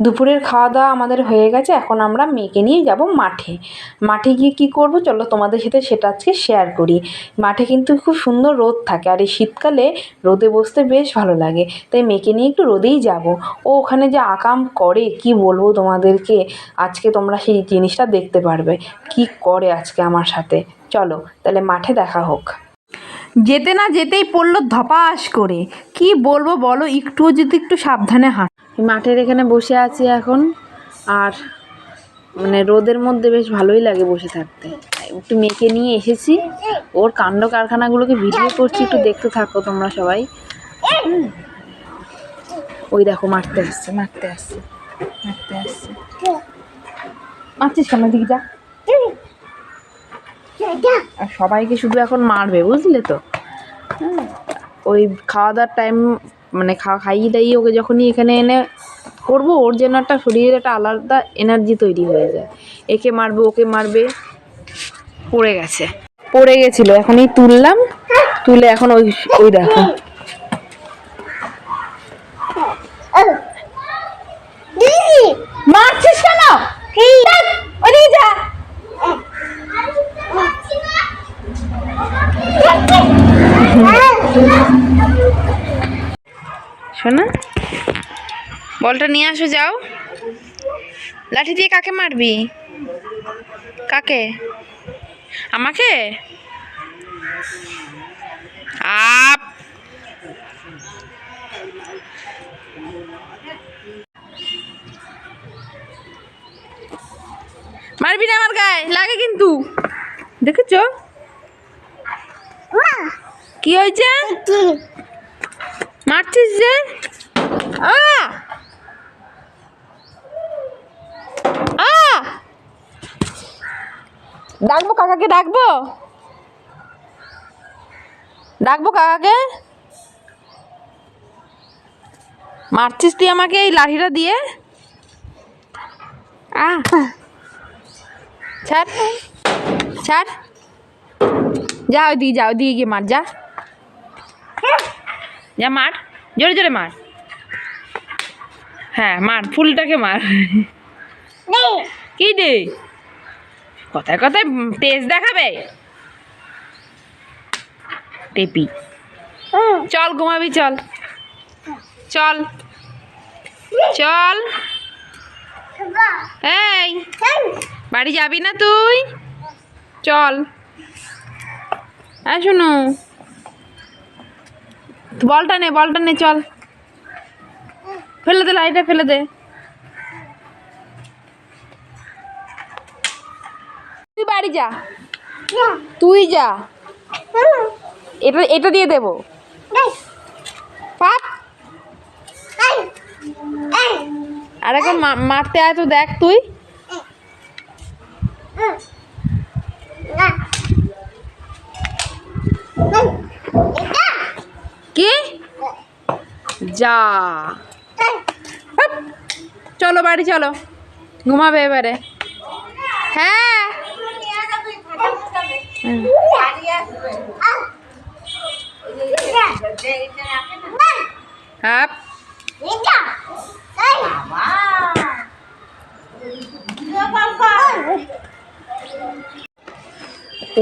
দুপুরের খাওয়া দাওয়া আমাদের হয়ে গেছে। এখন আমরা মেয়েকে নিয়ে যাব মাঠে। মাঠে গিয়ে কী করব চলো তোমাদের সাথে সেটা আজকে শেয়ার করি। মাঠে কিন্তু খুব সুন্দর রোদ থাকে, আর এই শীতকালে রোদে বসতে বেশ ভালো লাগে, তাই মেয়েকে নিয়ে একটু রোদেই যাব। ও ওখানে যে আকাম করে কি বলবো তোমাদেরকে, আজকে তোমরা সেই জিনিসটা দেখতে পারবে কি করে আজকে আমার সাথে। চলো তাহলে মাঠে দেখা হোক। যেতে না যেতেই পড়লো ধপাস করে। কি বলবো বলো, একটুও যদি একটু সাবধানে হাঁট। মাঠের এখানে বসে আছি এখন, আর মানে রোদের মধ্যে বেশ ভালোই লাগে বসে থাকতে। একটু মেয়েকে নিয়ে এসেছি, ওর কাণ্ড কারখানাগুলোকে ভিডিও করছি, একটু দেখতে থাকো তোমরা সবাই। ওই দেখো মারতে আসছে মারছিস কেন, দিকে যা। আর সবাইকে শুধু এখন মারবে, বুঝলে তো। ওই খাওয়া দাওয়ার টাইম মানে খাইয়ে দাইয়ে ওকে যখনই এখানে এনে করবো, ওর যেন একটা শরীরের একটা আলাদা এনার্জি তৈরি হয়ে যায়। একে মারবে ওকে মারবে। পড়ে গেছিলো, এখনই তুললাম, তুলে এখন ওই দেখো। মারছিস কেন, ওদিকে যা। শোনা, বলটা নিয়ে আসো, যাও। লাঠি দিয়ে কাকে মারবি? কাকে? আমাকে? আপ মারবি না, আমার গায়ে লাগে কিন্তু। দেখেছ কি হয়েছে? মারছিস যে। ডাকবো কাকাকে, ডাকবো কাকাকে। মারছিস তুই আমাকে এই লাঠিটা দিয়ে। ছাড় ছাড়, যা ওইদিকে, যা ওইদিকে গিয়ে মার, যা যা মার, জোরে জোরে মার। হ্যাঁ মার, ফুলটাকে মার। কি রে, কথায় কথায় তেজ দেখাবে। টেপি, চল ঘুমাবি, চল চল চল। এই বাড়ি যাবি না তুই? চল। শোনো, বলটা নে, চল। ফেলে দে লাইটটা, ফেলে দে। তুই বাড়ি যা, তুই যা। এটা দিয়ে দেবো। আর এখন মারতে আয় তো, দেখ তুই। কি যা, চলো বাড়ি চলো, ঘুমাবে এবারে। হ্যাঁ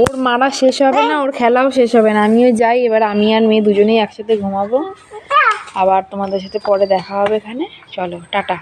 ওর মারা শেষ হবে না, ওর খেলাও শেষ হবে না। আমিও যাই এবার, আমি আর মেয়ে দুজনেই একসাথে ঘুমাবো। আবার তোমাদের সাথে পরে দেখা হবে এখানে। চলো টাটা।